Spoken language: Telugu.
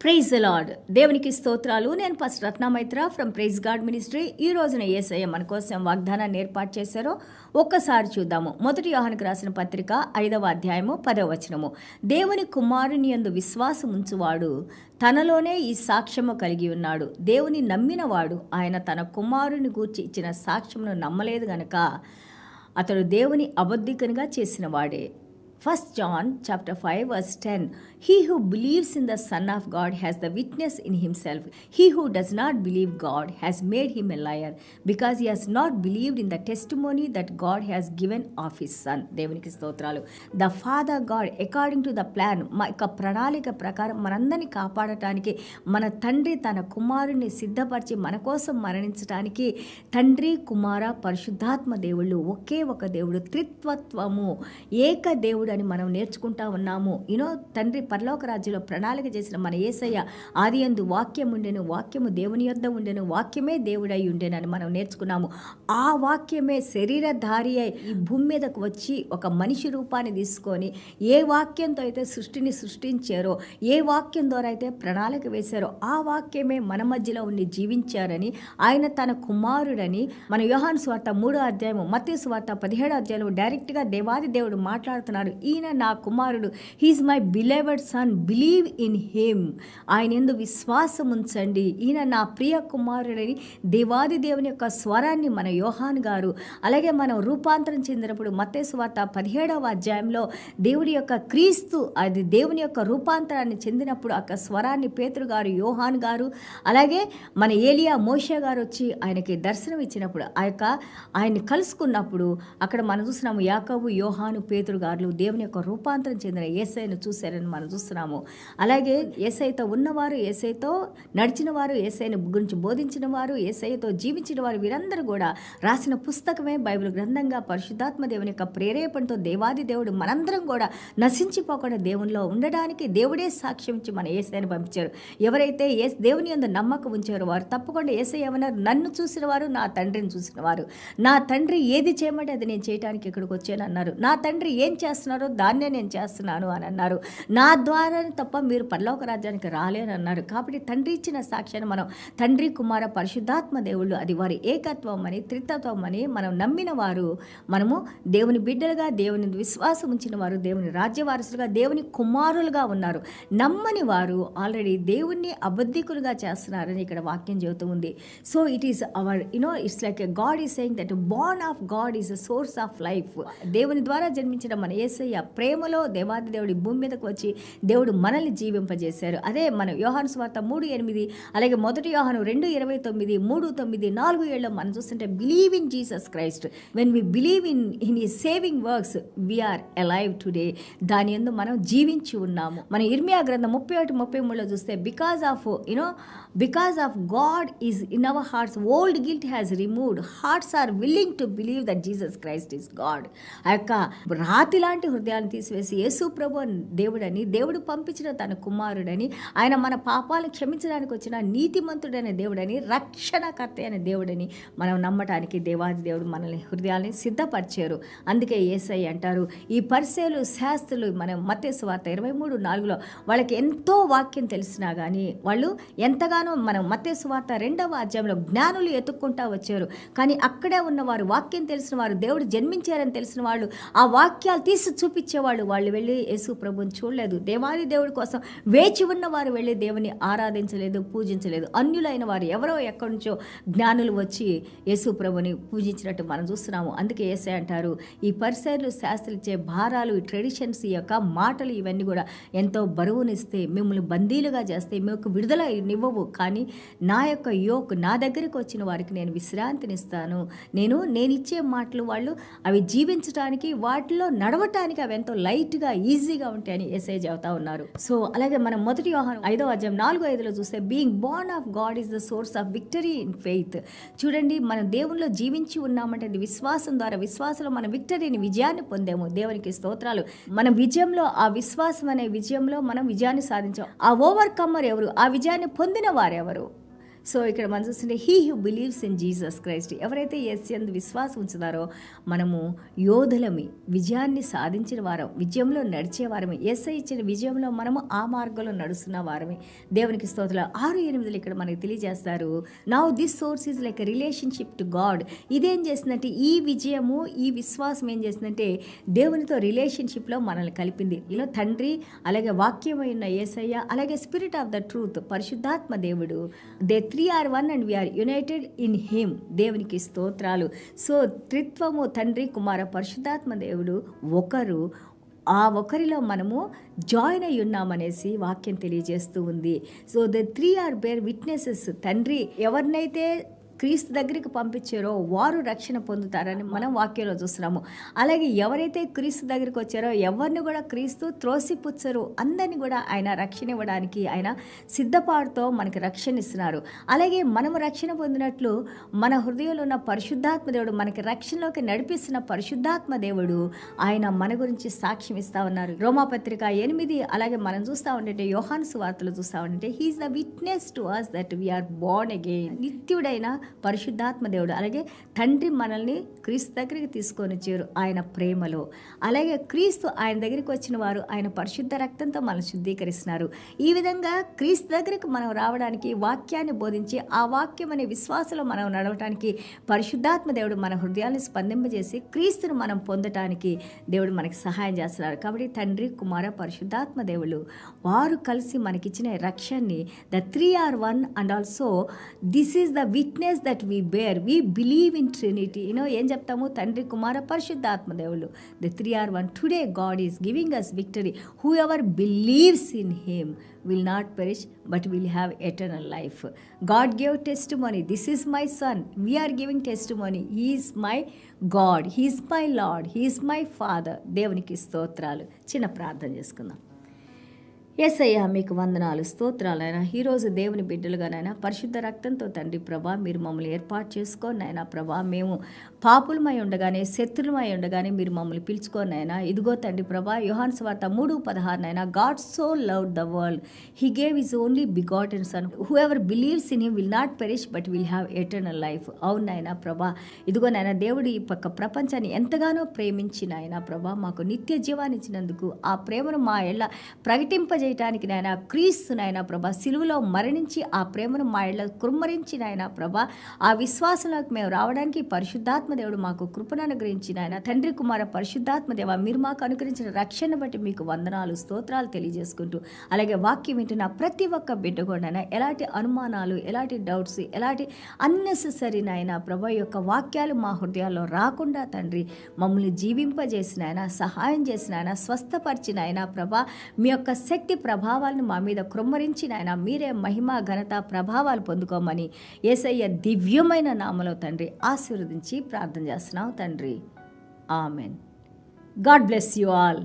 Praise the lord. దేవునికి స్తోత్రాలు. నేను pastor Ratna Maitra from Praise God Ministry. ఈ రోజున యేసయ్య మన కోసం వాగ్దానాన్ని ఏర్పాటు చేశారో ఒక్కసారి చూద్దాము. 1 యోహానుకు రాసిన పత్రిక 5వ అధ్యాయము 10వ వచనము. దేవుని కుమారుని యందు విశ్వాసం ఉంచువాడు తనలోనే ఈ సాక్ష్యము కలిగి ఉన్నాడు. దేవుని నమ్మినవాడు ఆయన తన కుమారుని గూర్చి ఇచ్చిన సాక్ష్యమును నమ్మలేదు గనక అతడు దేవుని అబద్ధికునిగా చేసిన వాడే. 1 John chapter 5 verse 10. He who believes in the Son of God has the witness in himself. He who does not believe God has made him a liar, because he has not believed in the testimony that God has given of his Son. దేవునికి స్తోత్రాలు. The Father God, according to the plan, మా యొక్క ప్రణాళిక ప్రకారం మనందరినీ కాపాడటానికి మన తండ్రి తన కుమారుని సిద్ధపరిచి మన కోసం మరణించడానికి తండ్రి కుమార పరిశుద్ధాత్మ దేవుళ్ళు ఒకే ఒక దేవుడు, త్రిత్వత్వము, ఏక దేవుడు అని మనం నేర్చుకుంటా ఉన్నాము. తండ్రి పరలోక రాజ్యంలో ప్రణాళిక చేసిన మన యేసయ్య ఆదియందు వాక్యం ఉండెను, వాక్యము దేవుని యొద్ద ఉండెను, వాక్యమే దేవుడై ఉండెను అని మనం నేర్చుకున్నాము. ఆ వాక్యమే శరీరధారి అయి ఈ భూమి మీదకు వచ్చి ఒక మనిషి రూపాన్ని తీసుకొని ఏ వాక్యంతో అయితే సృష్టిని సృష్టించారో, ఏ వాక్యం ద్వారా అయితే ప్రణాళిక వేశారో ఆ వాక్యమే మన మధ్యలో ఉండి జీవించారని, ఆయన తన కుమారుడని మన యోహాను సువార్త 3వ అధ్యాయము, మత్తయి సువార్త 17వ అధ్యాయంలో డైరెక్ట్గా దేవాది దేవుడు మాట్లాడుతున్నారు. ఈయన నా కుమారుడు, he is my beloved son, believe in him, ఆయన యందు విశ్వాసం ఉంచండి, ఈయన నా ప్రియ కుమారుడని దేవాది దేవుని యొక్క స్వరాన్ని మన యోహాన్ గారు, అలాగే మనం రూపాంతరం చెందినప్పుడు మత్తయి సువార్త 17వ అధ్యాయంలో దేవుడి యొక్క క్రీస్తు, అది దేవుని యొక్క రూపాంతరాన్ని చెందినప్పుడు ఆ స్వరాన్ని పేతురు గారు, యోహాన్ గారు, అలాగే మన ఏలియా మోషే గారు వచ్చి ఆయనకి దర్శనం ఇచ్చినప్పుడు ఆయన్ని కలుసుకున్నప్పుడు అక్కడ మనం చూస్తున్నాము యాకోబు, యోహాను, పేతురు గారు దేవుని యొక్క రూపాంతరం చెందిన యేసయ్యను చూశారని మనం చూస్తున్నాము. అలాగే యేసయ్యతో ఉన్నవారు, యేసయ్యతో నడిచిన వారు, యేసయ్యను గురించి బోధించిన వారు, యేసయ్యతో జీవించిన వారు, వీరందరూ కూడా రాసిన పుస్తకమే బైబిల్ గ్రంథంగా పరిశుద్ధాత్మ దేవుని యొక్క ప్రేరేపణతో దేవాది దేవుడు మనందరం కూడా నశించిపోకుండా దేవునిలో ఉండడానికి దేవుడే సాక్ష్యం ఇచ్చి మన యేసయ్యను పంపించారు. ఎవరైతే దేవుని యందు నమ్మకం ఉంచారో వారు తప్పకుండా యేసయ్య ఏమన్నారు, నన్ను చూసిన వారు నా తండ్రిని చూసిన వారు, నా తండ్రి ఏది చేయమంటే అది నేను చేయడానికి ఇక్కడికి వచ్చాను అన్నారు. నా తండ్రి ఏం చేస్తున్నారో దాన్నే నేను చేస్తున్నాను అని అన్నారు. నా ద్వారా తప్ప మీరు పరలోక రాజ్యానికి రాలేని అన్నారు. కాబట్టి తండ్రి ఇచ్చిన సాక్ష్యాన్ని మనం తండ్రి కుమార పరిశుద్ధాత్మ దేవుళ్ళు, అది వారి ఏకత్వం అని, త్రిత్వత్వం అని మనం నమ్మిన వారు, మనము దేవుని బిడ్డలుగా, దేవుని విశ్వాసం ఉంచిన వారు, దేవుని రాజ్యవారసులుగా, దేవుని కుమారులుగా ఉన్నారు. నమ్మని వారు ఆల్రెడీ దేవుణ్ణి అబద్ధికులుగా చేస్తున్నారని ఇక్కడ వాక్యం చెబుతూ ఉంది. So it is our it's like God is saying that Born of God is a source of life. దేవుని ద్వారా జన్మించిన మన యేసయ్య ప్రేమలో దేవాది దేవుడి భూమి మీదకు వచ్చి దేవుడు మనల్ని జీవింపజేశారు. అదే మన యోహాను సువార్త 3:8, అలాగే 1 యోహాను 2:29, 3:9, 4:7 మనం చూస్తుంటే believe in Jesus Christ. When we believe in his saving works we are alive today. దాని యందు మనం జీవించి ఉన్నాము. మన ఇర్మియా గ్రంథం 31:33 చూస్తే because of God is in our hearts, old guilt has removed, hearts are willing to believe that Jesus Christ is God. ఆ యొక్క రాతి లాంటి హృదయాన్ని తీసివేసి యేసు ప్రభు దేవుడని, దేవుడు పంపించిన తన కుమారుడని, ఆయన మన పాపాలను క్షమించడానికి వచ్చిన నీతిమంతుడైన దేవుడని, రక్షణకర్త అయిన దేవుడని మనం నమ్మటానికి దేవాది దేవుడు మనల్ని హృదయాల్ని సిద్ధపరిచారు. అందుకే యేసయ్య అంటారు, ఈ పరిసయ్యులు శాస్త్రులు, మనం మత్తయి సువార్త 23:4 వాళ్ళకి ఎంతో వాక్యం తెలిసినా కానీ వాళ్ళు ఎంతగానో, మనం మత్తయి సువార్త 2వ అధ్యాయంలో జ్ఞానులు ఎత్తుక్కుంటా వచ్చారు. కానీ అక్కడే ఉన్నవారు, వాక్యం తెలిసిన వారు, దేవుడు జన్మించారని తెలిసిన వాళ్ళు, ఆ వాక్యాలు తీసి చూపించేవాళ్ళు, వాళ్ళు వెళ్ళి యేసు ప్రభుని చూడలేదు. దేవాది దేవుడి కోసం వేచి ఉన్న వారు వెళ్ళి దేవుని ఆరాధించలేదు, పూజించలేదు. అన్యులైన వారు ఎవరో ఎక్కడి నుంచో జ్ఞానులు వచ్చి యేసు ప్రభుని పూజించినట్టు మనం చూస్తున్నాము. అందుకే యేసయ్య అంటారు, ఈ పరిసయ్యులు శాస్త్రులు ఇచ్చే భారాలు, ఈ ట్రెడిషన్స్, ఈ యొక్క మాటలు, ఇవన్నీ కూడా ఎంతో బరువునిస్తే, మిమ్మల్ని బందీలుగా చేస్తే, మీకు విడుదల ఇవ్వవు. కానీ నా యొక్క నా దగ్గరికి వచ్చిన వారికి నేను విశ్రాంతినిస్తాను. నేను ఇచ్చే మాటలు వాళ్ళు అవి జీవించడానికి, వాటిలో నడవటానికి అవి ఎంతో లైట్గా, ఈజీగా ఉంటాయని యేసయ్య చెబుతా ఉన్నారు. సో అలాగే మనం 1 యోహాను 5వ అధ్యాయం 4-5 చూస్తే being Born of God is the source of victory in faith. చూడండి, మనం దేవునిలో జీవించి ఉన్నామంటే అది విశ్వాసం ద్వారా, విశ్వాసంలో మన విక్టరీని, విజయాన్ని పొందాము. దేవునికి స్తోత్రాలు. మన విజయంలో, ఆ విశ్వాసం అనే విజయంలో మనం విజయాన్ని సాధించాం. ఆ ఓవర్కమ్మర్ ఎవరు? ఆ విజయాన్ని పొందిన వారెవరు? సో ఇక్కడ మనం చూస్తుంటే he who believes in Jesus Christ, ఎవరైతే యేసు విశ్వాసం ఉంచుతారో మనము యోధులమి, విజయాన్ని సాధించిన వారం, విజయంలో నడిచే వారమే, యేసయ్య ఇచ్చిన విజయంలో మనము ఆ మార్గంలో నడుస్తున్న వారమే. దేవునికి స్తోత్రాలు. 6:8 ఇక్కడ మనకి తెలియజేస్తారు, now this source is like a relationship to God. ఇదేం చేసిందంటే ఈ విజయము, ఈ విశ్వాసం ఏం చేసిందంటే దేవునితో రిలేషన్షిప్లో మనల్ని కలిపింది. ఇలా తండ్రి, అలాగే వాక్యమైన యేసయ్య, అలాగే స్పిరిట్ ఆఫ్ ద ట్రూత్ పరిశుద్ధాత్మ దేవుడు, they 3 are 1 and we are united in him. దేవునికి స్తోత్రాలు. సో త్రిత్వము తండ్రి, కుమార, పరిశుద్ధాత్మ దేవుడు ఒకరు, ఆ ఒకరిలో మనము జాయిన్ అయి ఉన్నామనేసి వాక్యం తెలియజేస్తూ ఉంది. So the 3 are bear witnesses. తండ్రి ఎవరినైతే క్రీస్తు దగ్గరికి పంపించారో వారు రక్షణ పొందుతారని మనం వాక్యంలో చూస్తున్నాము. అలాగే ఎవరైతే క్రీస్తు దగ్గరికి వచ్చారో ఎవరిని కూడా క్రీస్తు త్రోసిపుచ్చరు, అందరినీ కూడా ఆయన రక్షణ ఇవ్వడానికి ఆయన సిద్ధపాటుతో మనకి రక్షణ ఇస్తున్నారు. అలాగే మనము రక్షణ పొందినట్లు మన హృదయంలో ఉన్న పరిశుద్ధాత్మ దేవుడు, మనకి రక్షణలోకి నడిపిస్తున్న పరిశుద్ధాత్మ దేవుడు ఆయన మన గురించి సాక్ష్యం ఇస్తా ఉన్నారు. రోమాపత్రిక 8, అలాగే మనం చూస్తూ ఉంటే యోహాను సువార్తలు చూస్తూ ఉంటే he is the witness to us that we are born again. నిత్యుడైన పరిశుద్ధాత్మ దేవుడు, అలాగే తండ్రి మనల్ని క్రీస్తు దగ్గరికి తీసుకొని వచ్చారు ఆయన ప్రేమలో. అలాగే క్రీస్తు ఆయన దగ్గరికి వచ్చిన వారు ఆయన పరిశుద్ధ రక్తంతో మనల్ని శుద్ధీకరిస్తున్నారు. ఈ విధంగా క్రీస్తు దగ్గరికి మనం రావడానికి, వాక్యాన్ని బోధించి ఆ వాక్యం అనే విశ్వాసంలో మనం నడవటానికి పరిశుద్ధాత్మ దేవుడు మన హృదయాన్ని స్పందింపజేసి క్రీస్తును మనం పొందటానికి దేవుడు మనకి సహాయం చేస్తున్నారు. కాబట్టి తండ్రి, కుమార, పరిశుద్ధాత్మ దేవుడు వారు కలిసి మనకిచ్చిన రక్షణని the 3 are 1 and also this is the witness that we bear. We believe in Trinity. ఏం చెప్తాము? తండ్రి, కుమార, పరిశుద్ధాత్మ దేవుళ్ళు, the 3 are 1. Today God is giving us victory. Whoever believes in him will not perish but will have eternal life. God gave testimony, this is my son. We are giving testimony, he is my God, he is my Lord, he is my Father. దేవునికి స్తోత్రాలు. చిన్న ప్రార్థన చేసుకుందాం. యేసయ్య మీకు వందనాలు, స్తోత్రాలైనా ఈరోజు దేవుని బిడ్డలుగానైనా పరిశుద్ధ రక్తంతో తండ్రి ప్రభా మీరు మమ్మల్ని ఏర్పాటు చేసుకోనైనా ప్రభా, మేము పాపులమై ఉండగానే, శత్రులమై ఉండగానే మీరు మమ్మల్ని పిలుచుకోనైనా. ఇదిగో తండ్రి ప్రభా, యోహాను సువార్త 3:16 God so loved the world he gave his only begotten son whoever believes in him will not perish but will have eternal life. అవునైనా ప్రభా, ఇదిగో నాయన దేవుడు ఈ పక్క ప్రపంచాన్ని ఎంతగానో ప్రేమించిన ఆయన ప్రభా, మాకు నిత్య జీవాన్ని ఇచ్చినందుకు ఆ ప్రేమను మా ఎళ్ళ ప్రకటింపజేయటానికి నాయన క్రీస్తు నాయన ప్రభా సిలువలో మరణించి ఆ ప్రేమను మా ఇళ్ళ కుమ్మరించి నాయన ప్రభా, ఆ విశ్వాసంలోకి మేము రావడానికి పరిశుద్ధాత్మ దేవుడు మాకు కృపను అనుగ్రహించిన ఆయన తండ్రి, కుమార, పరిశుద్ధాత్మ దేవ మీరు మాకు అనుగ్రహించిన రక్షణ బట్టి మీకు వందనాలు, స్తోత్రాలు తెలియజేసుకుంటూ, అలాగే వాక్యం వింటున్న ప్రతి ఒక్క బిడ్డ కూడా ఎలాంటి అనుమానాలు, ఎలాంటి డౌట్స్, ఎలాంటి అన్నెసెసరీ నాయన ప్రభా యొక్క వాక్యాలు మా హృదయాల్లో రాకుండా తండ్రి మమ్మల్ని జీవింపజేసిన ఆయన, సహాయం చేసిన ఆయన, స్వస్థపరిచిన ఆయన ప్రభా, మీ యొక్క శక్తి ప్రభావాలను మా మీద కృమ్మరించిన ఆయన మీరే మహిమ, ఘనత, ప్రభావాలు పొందుకోమని యేసయ్య దివ్యమైన నామలో తండ్రి ఆశీర్వదించి ప్రార్థన చేస్తున్నాం తండ్రి. Amen. God bless you all.